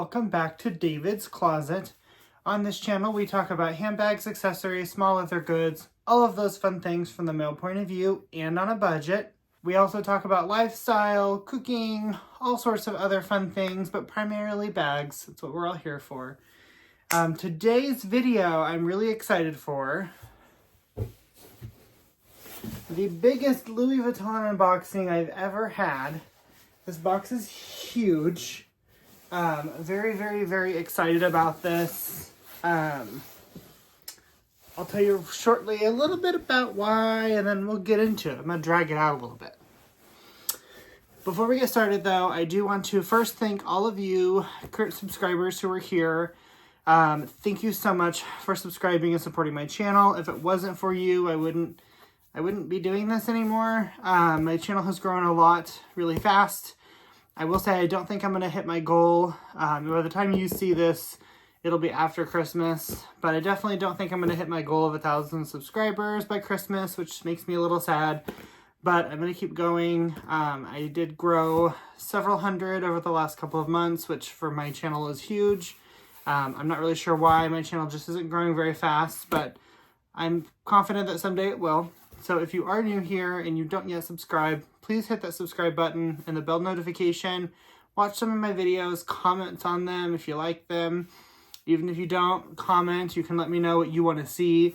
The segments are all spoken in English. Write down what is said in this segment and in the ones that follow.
welcome back to David's Closet. On this channel, we talk about handbags, accessories, small leather goods, all of those fun things from the male point of view and on a budget. We also talk about lifestyle, cooking, all sorts of other fun things, but primarily bags. That's what we're all here for. Today's video, I'm really excited for. The biggest Louis Vuitton unboxing I've ever had. This box is huge. Very, very, very excited about this. I'll tell you shortly a little bit about why, and then we'll get into it. I'm going to drag it out a little bit. Before we get started, though, I do want to first thank all of you current subscribers who are here. Thank you so much for subscribing and supporting my channel. If it wasn't for you, I wouldn't be doing this anymore. My channel has grown a lot really fast. I will say I don't think I'm going to hit my goal. By the time you see this, it'll be after Christmas. But I definitely don't think I'm going to hit my goal of 1,000 subscribers by Christmas, which makes me a little sad. But I'm going to keep going. I did grow several hundred over the last couple of months, which for my channel is huge. I'm not really sure why my channel just isn't growing very fast, but I'm confident that someday it will. So if you are new here and you don't yet subscribe, please hit that subscribe button and the bell notification. Watch some of my videos, comment on them if you like them. Even if you don't comment, you can let me know what you want to see.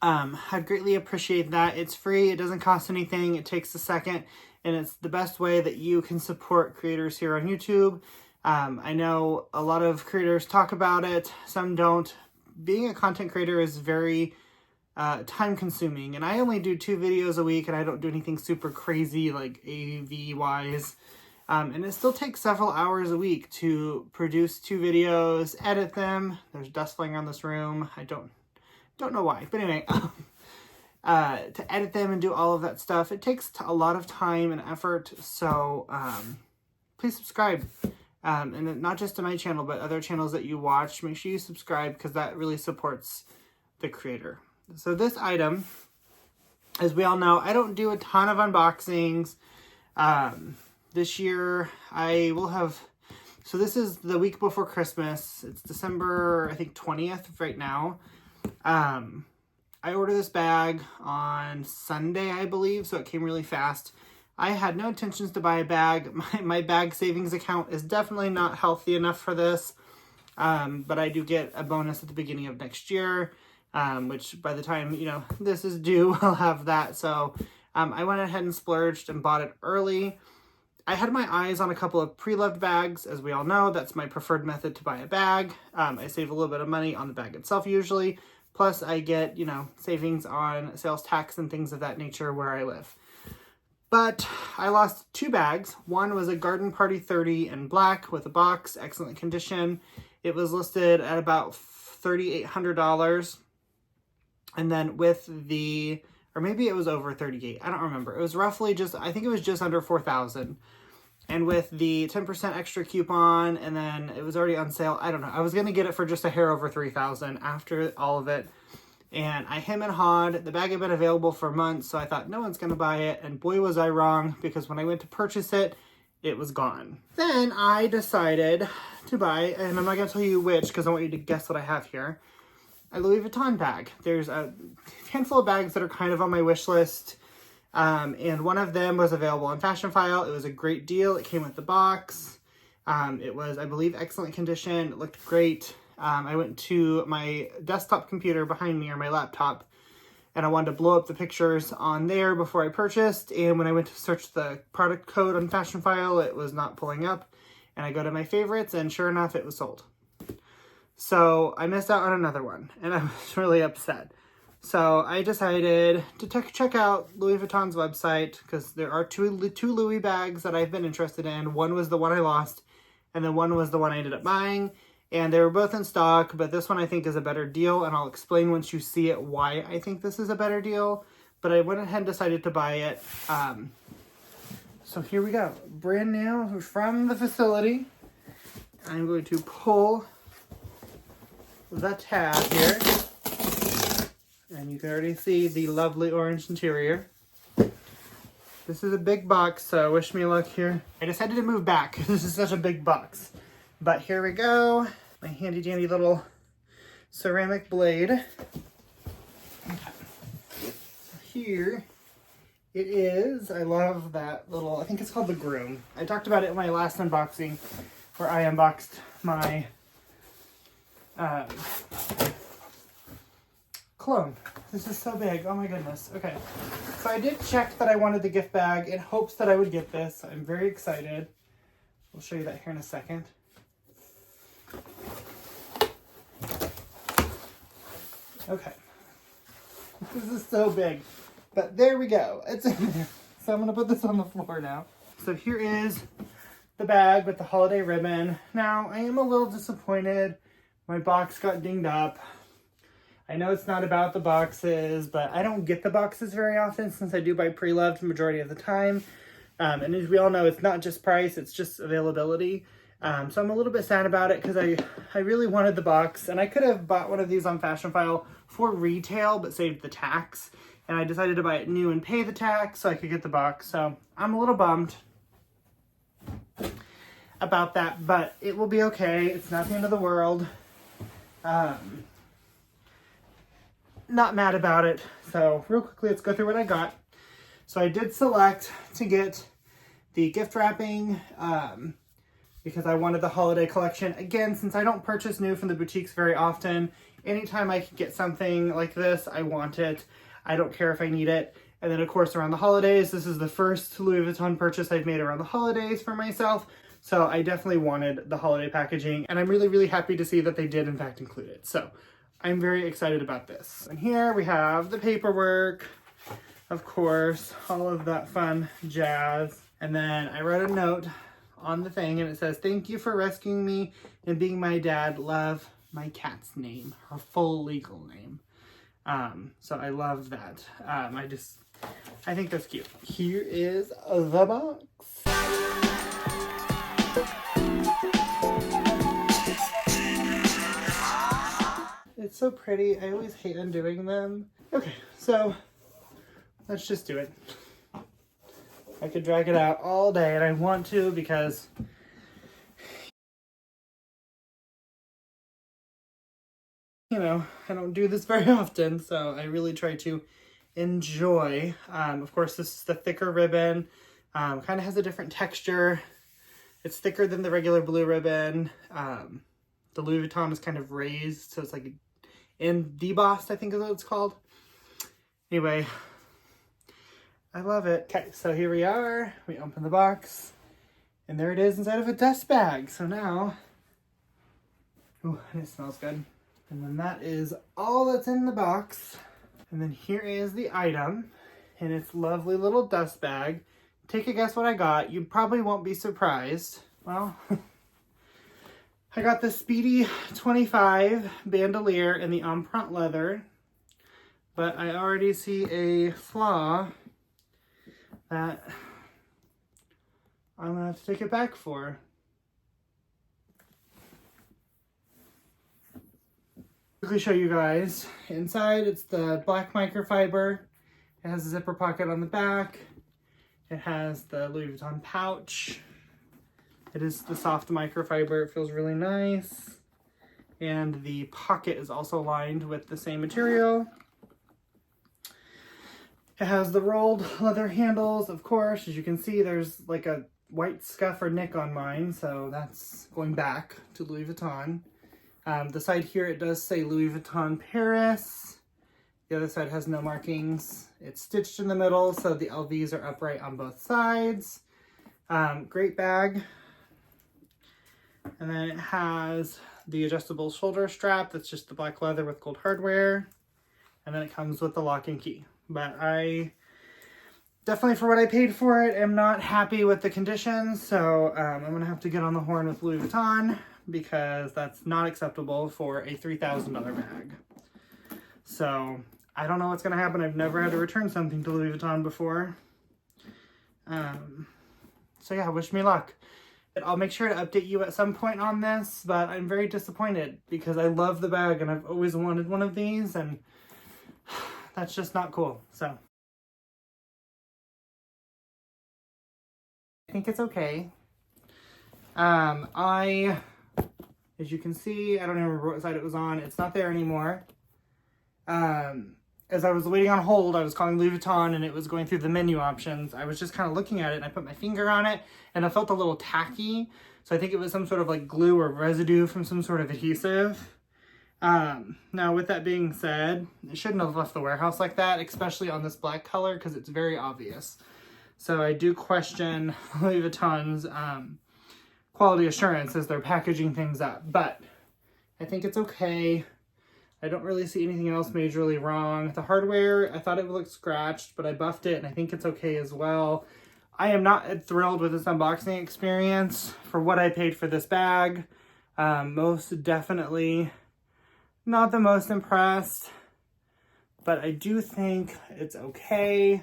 I'd greatly appreciate that. It's free, it doesn't cost anything, it takes a second, and it's the best way that you can support creators here on YouTube. I know a lot of creators talk about it, some don't. Being a content creator is very time consuming, and I only do 2 videos a week, and I don't do anything super crazy like AV wise, and it still takes several hours a week to produce 2 videos, edit them. There's dust flying around this room. I don't know why, but anyway, to edit them and do all of that stuff, it takes a lot of time and effort. So please subscribe, and not just to my channel but other channels that you watch. Make sure you subscribe because that really supports the creator. So this item, as we all know, I don't do a ton of unboxings. This year I will have, so this is the week before Christmas. It's December, I think 20th right now. I ordered this bag on Sunday, I believe, so it came really fast. I had no intentions to buy a bag. My bag savings account is definitely not healthy enough for this, but I do get a bonus at the beginning of next year. Which by the time, this is due, I'll have that. So I went ahead and splurged and bought it early. I had my eyes on a couple of pre-loved bags. As we all know, that's my preferred method to buy a bag. I save a little bit of money on the bag itself usually. Plus I get, savings on sales tax and things of that nature where I live. But I lost 2 bags. One was a Garden Party 30 in black with a box, excellent condition. It was listed at about $3,800. And then with the, or maybe it was over 38, I don't remember. It was roughly I think it was just under 4,000. And with the 10% extra coupon, and then it was already on sale, I don't know. I was going to get it for just a hair over 3,000 after all of it. And I hem and hawed. The bag had been available for months, so I thought no one's going to buy it. And boy was I wrong, because when I went to purchase it, it was gone. Then I decided to buy, and I'm not going to tell you which, because I want you to guess what I have here. A Louis Vuitton bag. There's a handful of bags that are kind of on my wish list. And one of them was available on Fashion File. It was a great deal. It came with the box. It was, I believe, excellent condition. It looked great. I went to my desktop computer behind me, or my laptop, and I wanted to blow up the pictures on there before I purchased. And when I went to search the product code on Fashion File, it was not pulling up. And I go to my favorites, and sure enough, it was sold. So I missed out on another one, and I was really upset. So I decided to check out Louis Vuitton's website, because there are two Louis bags that I've been interested in. One was the one I lost, and then one was the one I ended up buying. And they were both in stock, but this one I think is a better deal, and I'll explain once you see it why I think this is a better deal. But I went ahead and decided to buy it. So here we go. Brand new from the facility. I'm going to pull the tab here, and you can already see the lovely orange interior. This is a big box, so wish me luck here. I decided to move back because this is such a big box. But here we go. My handy dandy little ceramic blade. Okay. So here it is. I love that little, I think it's called the Groom. I talked about it in my last unboxing where I unboxed my cologne. This is so big. Oh my goodness. Okay. So I did check that I wanted the gift bag in hopes that I would get this. I'm very excited. We'll show you that here in a second. Okay. This is so big. But there we go. It's in there. So I'm going to put this on the floor now. So here is the bag with the holiday ribbon. Now, I am a little disappointed. My box got dinged up. I know it's not about the boxes, but I don't get the boxes very often since I do buy pre-loved the majority of the time. And as we all know, it's not just price, it's just availability. So I'm a little bit sad about it because I really wanted the box, and I could have bought one of these on Fashionphile for retail, but saved the tax. And I decided to buy it new and pay the tax so I could get the box. So I'm a little bummed about that, but it will be okay. It's not the end of the world. Not mad about it. So real quickly, let's go through what I got. So I did select to get the gift wrapping because I wanted the holiday collection. Again, since I don't purchase new from the boutiques very often, anytime I can get something like this, I want it. I don't care if I need it. And then of course around the holidays, this is the first Louis Vuitton purchase I've made around the holidays for myself. So I definitely wanted the holiday packaging, and I'm really, really happy to see that they did in fact include it. So I'm very excited about this. And here we have the paperwork, of course, all of that fun jazz. And then I wrote a note on the thing and it says, "Thank you for rescuing me and being my dad. Love, my cat's name," her full legal name. So I love that. I think that's cute. Here is the box. It's so pretty. I always hate undoing them. Okay, so let's just do it. I could drag it out all day, and I want to because you know, I don't do this very often, so I really try to enjoy. Of course, this is the thicker ribbon. Kind of has a different texture. It's thicker than the regular blue ribbon. The Louis Vuitton is kind of raised, so it's like debossed, I think is what it's called. Anyway, I love it. Okay, so here we are. We open the box, and there it is inside of a dust bag. So now, ooh, and it smells good. And then that is all that's in the box. And then here is the item in its lovely little dust bag. Take a guess what I got. You probably won't be surprised. Well, I got the Speedy 25 bandolier in the empreinte leather, but I already see a flaw that I'm gonna have to take it back for. Quickly show you guys. Inside, it's the black microfiber. It has a zipper pocket on the back. It has the Louis Vuitton pouch. It is the soft microfiber. It feels really nice. And the pocket is also lined with the same material. It has the rolled leather handles, of course. As you can see, there's like a white scuff or nick on mine, so that's going back to Louis Vuitton. The side here, it does say Louis Vuitton Paris. The other side has no markings. It's stitched in the middle, so the LVs are upright on both sides. Great bag. And then it has the adjustable shoulder strap. That's just the black leather with gold hardware. And then it comes with the lock and key. But I definitely, for what I paid for it, am not happy with the conditions. So I'm going to have to get on the horn with Louis Vuitton, because that's not acceptable for a $3,000 bag. So I don't know what's going to happen. I've never had to return something to Louis Vuitton before. So yeah, wish me luck. I'll make sure to update you at some point on this, but I'm very disappointed because I love the bag and I've always wanted one of these, and that's just not cool. So I think it's okay. I As you can see, I don't even remember what side it was on. It's not there anymore. As I was waiting on hold, I was calling Louis Vuitton and it was going through the menu options. I was just kind of looking at it and I put my finger on it and it felt a little tacky. So I think it was some sort of like glue or residue from some sort of adhesive. Now with that being said, it shouldn't have left the warehouse like that, especially on this black color because it's very obvious. So I do question Louis Vuitton's quality assurance as they're packaging things up, but I think it's okay. I don't really see anything else majorly wrong. The hardware, I thought it would look scratched, but I buffed it and I think it's okay as well. I am not thrilled with this unboxing experience for what I paid for this bag. Most definitely not the most impressed, but I do think it's okay.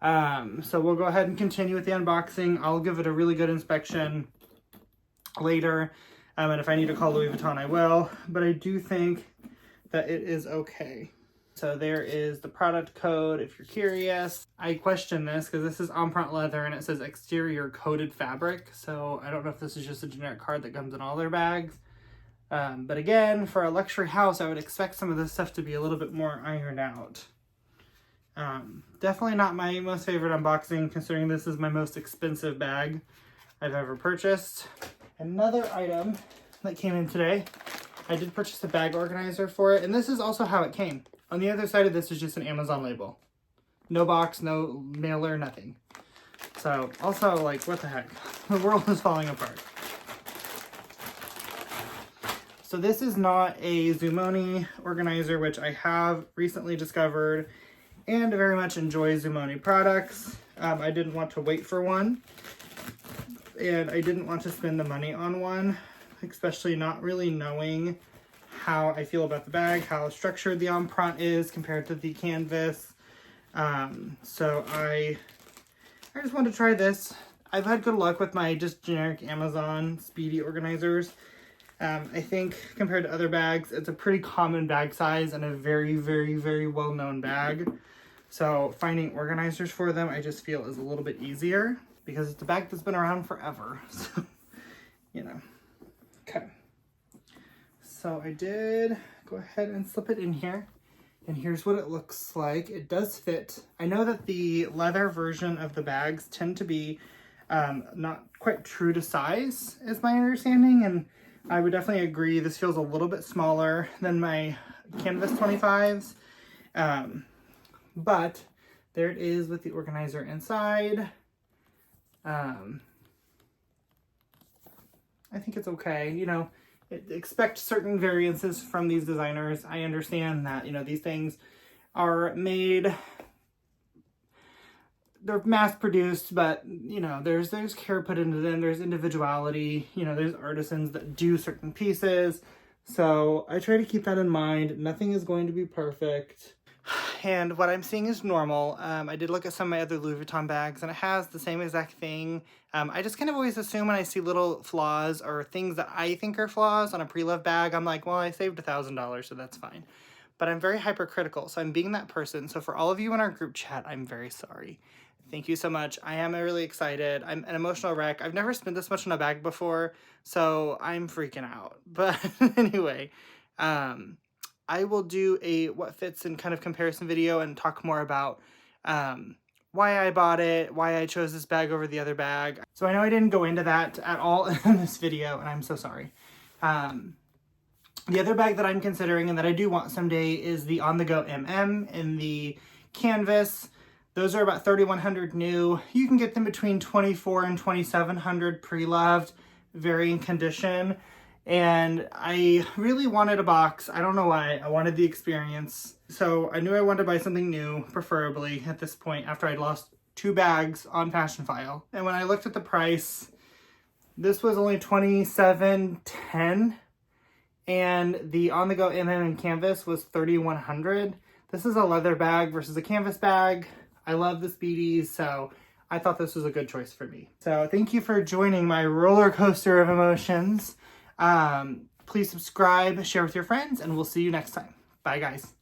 So we'll go ahead and continue with the unboxing. I'll give it a really good inspection later. And if I need to call Louis Vuitton, I will, but I do think that it is okay. So there is the product code if you're curious. I question this because this is empreinte leather and it says exterior coated fabric. So I don't know if this is just a generic card that comes in all their bags. But again, for a luxury house, I would expect some of this stuff to be a little bit more ironed out. Definitely not my most favorite unboxing considering this is my most expensive bag I've ever purchased. Another item that came in today, I did purchase a bag organizer for it, and this is also how it came. On the other side of this is just an Amazon label. No box, no mailer, nothing. So, also, like, what the heck? The world is falling apart. So this is not a Zumoni organizer, which I have recently discovered and very much enjoy Zumoni products. I didn't want to wait for one, and I didn't want to spend the money on one, especially not really knowing how I feel about the bag, how structured the empreinte is compared to the canvas. So I just wanted to try this. I've had good luck with my just generic Amazon speedy organizers. I think compared to other bags, it's a pretty common bag size and a very, very, very well-known bag. So finding organizers for them, I just feel is a little bit easier because it's a bag that's been around forever. So, you know. Okay, so I did go ahead and slip it in here, and here's what it looks like. It does fit. I know that the leather version of the bags tend to be not quite true to size, is my understanding, and I would definitely agree. This feels a little bit smaller than my canvas 25s, but there it is with the organizer inside. I think it's okay. You know, expect certain variances from these designers. I understand that, you know, these things are made, they're mass produced, but you know, there's care put into them. There's individuality, you know, there's artisans that do certain pieces. So I try to keep that in mind. Nothing is going to be perfect. And what I'm seeing is normal. I did look at some of my other Louis Vuitton bags and it has the same exact thing. I just kind of always assume when I see little flaws or things that I think are flaws on a pre-loved bag, I'm like, well, I saved $1,000, so that's fine. But I'm very hypercritical, so I'm being that person. So for all of you in our group chat, I'm very sorry. Thank you so much. I am really excited. I'm an emotional wreck. I've never spent this much on a bag before, so I'm freaking out. But anyway, I will do a what fits in kind of comparison video and talk more about why I bought it, why I chose this bag over the other bag. So I know I didn't go into that at all in this video, and I'm so sorry. The other bag that I'm considering and that I do want someday is the On The Go MM in the canvas. Those are about $3,100 new. You can get them between $2,400 and $2,700 pre-loved, varying condition. And I really wanted a box. I don't know why. I wanted the experience. So I knew I wanted to buy something new, preferably at this point, after I'd lost 2 bags on Fashion File. And when I looked at the price, this was only $27.10. And the On The Go MM and canvas was $3,100. This is a leather bag versus a canvas bag. I love the Speedies, so I thought this was a good choice for me. So thank you for joining my roller coaster of emotions. Please subscribe, share with your friends, and we'll see you next time. Bye, guys.